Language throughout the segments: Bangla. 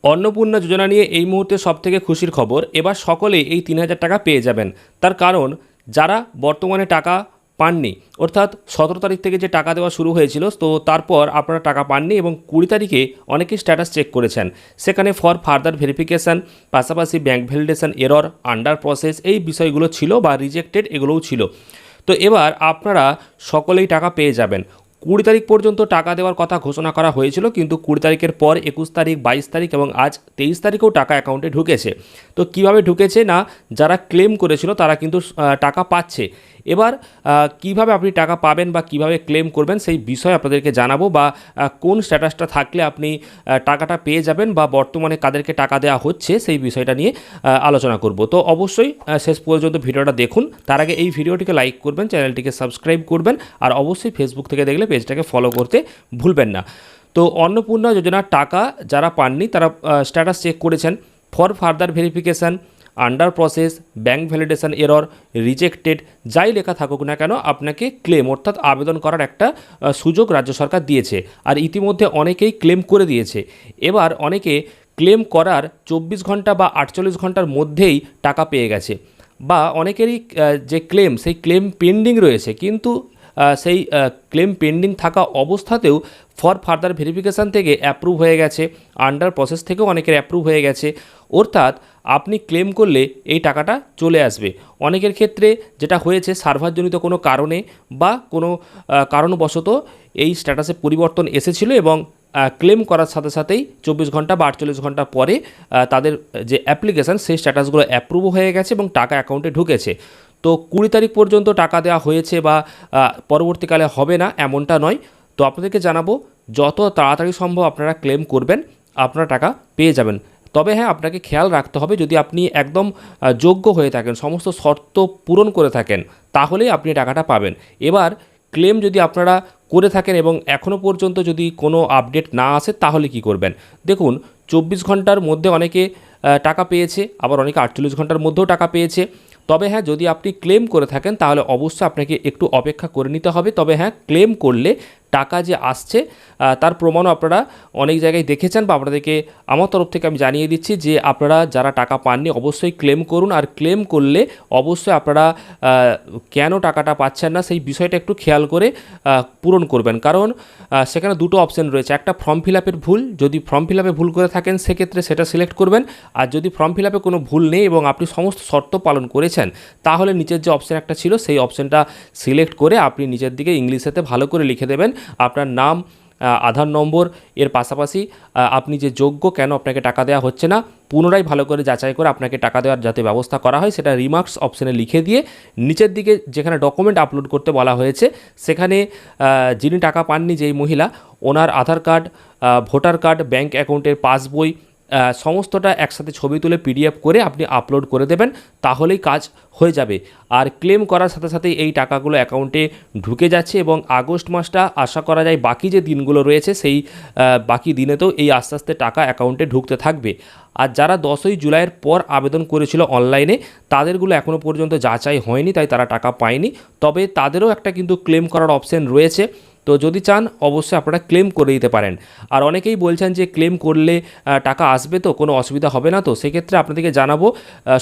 অন্নপূর্ণা যোজনা নিয়ে এই মুহূর্তে সবথেকে খুশির খবর, এবার সকলেই এই ৩,০০০ টাকা পেয়ে যাবেন। তার কারণ যারা বর্তমানে টাকা পাননি, অর্থাৎ ১৭ তারিখ থেকে যে টাকা দেওয়া শুরু হয়েছিল, তো তারপর আপনারা টাকা পাননি এবং ২০ তারিখে অনেকেই স্ট্যাটাস চেক করেছেন, সেখানে ফর ফার্দার ভেরিফিকেশান, পাশাপাশি bank validation error, under process এই বিষয়গুলো ছিল বা রিজেক্টেড এগুলোও ছিল। তো এবার আপনারা সকলেই টাকা পেয়ে যাবেন। ২০ তারিখ পর্যন্ত টাকা দেওয়ার কথা ঘোষণা করা হয়েছিল, কিন্তু ২০ তারিখের পর ২১ তারিখ, ২২ তারিখ এবং আজ ২৩ তারিখেও টাকা অ্যাকাউন্টে ঢুকেছে। তো কিভাবে ঢুকেছে না, যারা ক্লেম করেছিল তারা কিন্তু টাকা পাচ্ছে। এবার কিভাবে আপনি টাকা পাবেন বা কিভাবে ক্লেম করবেন সেই বিষয়ে আপনাদেরকে জানাবো, বা কোন স্ট্যাটাসটা থাকলে আপনি টাকাটা পেয়ে যাবেন বা বর্তমানে কাদেরকে টাকা দেওয়া হচ্ছে সেই বিষয়টা নিয়ে আলোচনা করব। তো অবশ্যই শেষ পর্যন্ত ভিডিওটা দেখুন। তার আগে এই ভিডিওটিকে লাইক করবেন, চ্যানেলটিকে সাবস্ক্রাইব করবেন, আর অবশ্যই ফেসবুক থেকে দেখলে পেজটাকে ফলো করতে ভুলবেন না। তো অন্নপূর্ণা যোজনার টাকা যারা পাননি তারা স্ট্যাটাস চেক করেছেন, for further verification, under process, bank validation error, rejected, যাই লেখা থাকুক না কেন আপনাকে ক্লেম অর্থাৎ আবেদন করার একটা সুযোগ রাজ্য সরকার দিয়েছে। আর ইতিমধ্যে অনেকেই ক্লেম করে দিয়েছে। এবার অনেকে ক্লেম করার ২৪ ঘন্টা বা ৪৮ ঘন্টার মধ্যেই টাকা পেয়ে গেছে, বা অনেকেরই যে ক্লেম সেই ক্লেম পেন্ডিং রয়েছে, কিন্তু সেই ক্লেম পেন্ডিং থাকা অবস্থাতেও ফর ফার্দার ভেরিফিকেশান থেকে অ্যাপ্রুভ হয়ে গেছে, আন্ডার প্রসেস থেকেও অনেকের অ্যাপ্রুভ হয়ে গেছে। অর্থাৎ আপনি ক্লেম করলে এই টাকাটা চলে আসবে। অনেকের ক্ষেত্রে যেটা হয়েছে সার্ভারজনিত কোনো কারণে বা কোনো কারণবশত এই স্ট্যাটাসে পরিবর্তন এসেছিল এবং ক্লেম করার সাথে সাথেই ২৪ ঘন্টা বা ৪৮ ঘন্টা পরে তাদের যে অ্যাপ্লিকেশান সেই স্ট্যাটাসগুলো অ্যাপ্রুভ হয়ে গেছে এবং টাকা অ্যাকাউন্টে ঢুকেছে। তো ২০ তারিখ পর্যন্ত টাকা দেওয়া হয়েছে বা পরবর্তীকালে হবে না এমনটা নয়। তো আপনাদেরকে জানাবো, যত তাড়াতাড়ি সম্ভব আপনারা ক্লেম করবেন, আপনারা টাকা পেয়ে যাবেন। তবে হ্যাঁ, আপনাকে খেয়াল রাখতে হবে, যদি আপনি একদম যোগ্য হয়ে থাকেন, সমস্ত শর্ত পূরণ করে থাকেন, তাহলেই আপনি টাকাটা পাবেন। এবার ক্লেম যদি আপনারা করে থাকেন এবং এখনও পর্যন্ত যদি কোনো আপডেট না আসে, তাহলে কি করবেন? দেখুন, ২৪ ঘন্টার মধ্যে অনেকে টাকা পেয়েছে, আবার অনেকে ৪৮ ঘন্টার মধ্যেও টাকা পেয়েছে। তবে হ্যাঁ, যদি আপনি ক্লেম করে থাকেন তাহলে অবশ্যই আপনাকে একটু অপেক্ষা করে নিতে হবে। তবে হ্যাঁ, ক্লেম করলে টাকা যে আসছে তার প্রমাণও আপনারা অনেক জায়গায় দেখেছেন, বা আপনাদেরকে আমার তরফ থেকে আমি জানিয়ে দিচ্ছি যে আপনারা যারা টাকা পাননি অবশ্যই ক্লেম করুন। আর ক্লেম করলে অবশ্যই আপনারা কেন টাকাটা পাচ্ছেন না সেই বিষয়টা একটু খেয়াল করে পূরণ করবেন, কারণ সেখানে দুটো অপশন রয়েছে। একটা ফর্ম ফিল আপের ভুল, যদি ফর্ম ফিল আপে ভুল করে থাকেন সেক্ষেত্রে সেটা সিলেক্ট করবেন। আর যদি ফর্ম ফিল আপে কোনো ভুল নেই এবং আপনি সমস্ত শর্ত পালন করেছেন, তাহলে নিচের যে অপশন একটা ছিল সেই অপশনটা সিলেক্ট করে আপনি নিচের দিকে ইংলিশেতে ভালো করে লিখে দেবেন আপনার নাম, আধার নম্বর, এর পাশাপাশি আপনি যে যোগ্য, কেন আপনাকে টাকা দেওয়া হচ্ছে না, পুনরায় ভালো করে যাচাই করে আপনাকে টাকা দেওয়ার যাতে ব্যবস্থা করা হয় সেটা রিমার্কস অপশানে লিখে দিয়ে নিচের দিকে যেখানে ডকুমেন্ট আপলোড করতে বলা হয়েছে সেখানে যিনি টাকা পাননি, যেই মহিলা, ওনার আধার কার্ড, ভোটার কার্ড, ব্যাঙ্ক অ্যাকাউন্টের পাসবই সমস্তটা একসাথে ছবি তুলে পিডিএফ করে আপনি আপলোড করে দেবেন, তাহলেই কাজ হয়ে যাবে। আর ক্লেম করার সাথে সাথেই এই টাকাগুলো অ্যাকাউন্টে ঢুকে যাচ্ছে এবং আগস্ট মাসটা আশা করা যায় বাকি যে দিনগুলো রয়েছে সেই বাকি দিনেতেও এই আস্তে আস্তে টাকা অ্যাকাউন্টে ঢুকতে থাকবে। আর যারা 10ই জুলাইয়ের পর আবেদন করেছিল অনলাইনে, তাদেরগুলো এখনও পর্যন্ত যাচাই হয়নি, তাই তারা টাকা পায়নি। তবে তাদেরও একটা কিন্তু ক্লেম করার অপশান রয়েছে। তো যদি চান অবশ্যই আপনারা ক্লেম করে দিতে পারেন। আর অনেকেই বলছেন যে ক্লেম করলে টাকা আসবে, তো কোনো অসুবিধা হবে না। তো সেক্ষেত্রে আপনাদেরকে জানাবো,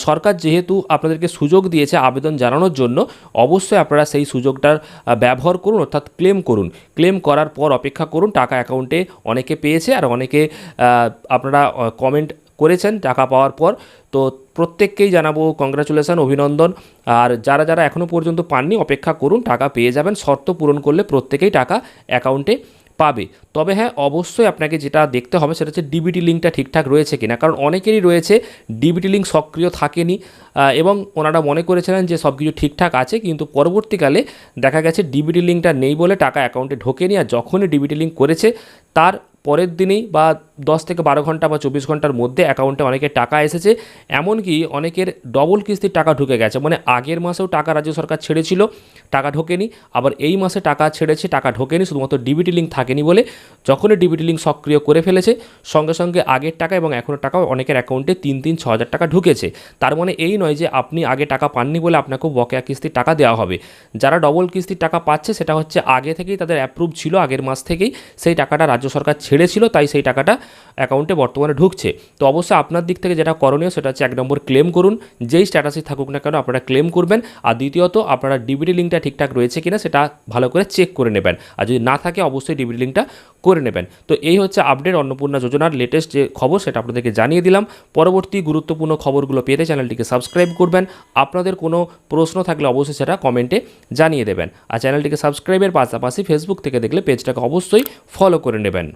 সরকার যেহেতু আপনাদেরকে সুযোগ দিয়েছে আবেদন জানানোর জন্য, অবশ্যই আপনারা সেই সুযোগটার ব্যবহার করুন, অর্থাৎ ক্লেম করুন। ক্লেম করার পর অপেক্ষা করুন, টাকা অ্যাকাউন্টে অনেকে পেয়েছে আর অনেকে আপনারা কমেন্ট করেছেন টাকা পাওয়ার পর। তো প্রত্যেককেই জানাবো কংগ্রাচুলেশন, অভিনন্দন। আর যারা যারা এখনও পর্যন্ত পাননি অপেক্ষা করুন, টাকা পেয়ে যাবেন। শর্ত পূরণ করলে প্রত্যেকেই টাকা অ্যাকাউন্টে পাবে। তবে হ্যাঁ, অবশ্যই আপনাকে যেটা দেখতে হবে সেটা হচ্ছে ডিবিটি লিঙ্কটা ঠিকঠাক রয়েছে কিনা, কারণ অনেকেরই রয়েছে ডিবিটি লিঙ্ক সক্রিয় থাকেনি এবং ওনারা মনে করেছিলেন যে সব কিছু ঠিকঠাক আছে, কিন্তু পরবর্তীকালে দেখা গেছে ডিবিটি লিঙ্কটা নেই বলে টাকা অ্যাকাউন্টে ঢোকেনি। আর যখনই ডিবিটি লিঙ্ক করেছে তার পরের দিনেই বা 10 থেকে 12 ঘন্টা বা 24 ঘন্টার মধ্যে অ্যাকাউন্টে অনেকের টাকা এসেছে। এমনকি অনেকের ডবল কিস্তির টাকা ঢুকে গেছে, মানে আগের মাসেও টাকা রাজ্য সরকার ছেড়েছিল, টাকা ঢোকেনি, আবার এই মাসে টাকা ছেড়েছে, টাকা ঢোকেনি, শুধুমাত্র ডিবিটি লিঙ্ক থাকেনি বলে। যখনই ডিবিটি লিঙ্ক সক্রিয় করে ফেলেছে সঙ্গে সঙ্গে আগের টাকা এবং এখনের টাকাও অনেকের অ্যাকাউন্টে 3-6 হাজার টাকা ঢুকেছে। তার মানে এই নয় যে আপনি আগে টাকা পাননি বলে আপনাকেও বকেয়া কিস্তির টাকা দেওয়া হবে। যারা ডবল কিস্তির টাকা পাচ্ছে সেটা হচ্ছে আগে থেকেই তাদের অ্যাপ্রুভ ছিল, আগের মাস থেকেই সেই টাকাটা রাজ্য সরকার ছেড়ে ছেড়েছিল, তাই সেই টাকাটা অ্যাকাউন্টে বর্তমানে ঢুকছে। তো অবশ্যই আপনার দিক থেকে যেটা করণীয় সেটা হচ্ছে 1 নম্বর ক্লেম করুন, যেই স্ট্যাটাসই থাকুক না কেন আপনারা ক্লেম করবেন। আর দ্বিতীয়ত আপনারা ডিবিটি লিঙ্কটা ঠিকঠাক রয়েছে কিনা সেটা ভালো করে চেক করে নেবেন, আর যদি না থাকে অবশ্যই ডিবিটি লিঙ্কটা করে নেবেন। তো এই হচ্ছে আপডেট অন্নপূর্ণা যোজনার লেটেস্ট যে খবর সেটা আপনাদেরকে জানিয়ে দিলাম। পরবর্তী গুরুত্বপূর্ণ খবরগুলো পেতে চ্যানেলটিকে সাবস্ক্রাইব করবেন। আপনাদের কোনো প্রশ্ন থাকলে অবশ্যই সেটা কমেন্টে জানিয়ে দেবেন। আর চ্যানেলটিকে সাবস্ক্রাইবের পাশাপাশি ফেসবুক থেকে দেখলে পেজটাকে অবশ্যই ফলো করে নেবেন।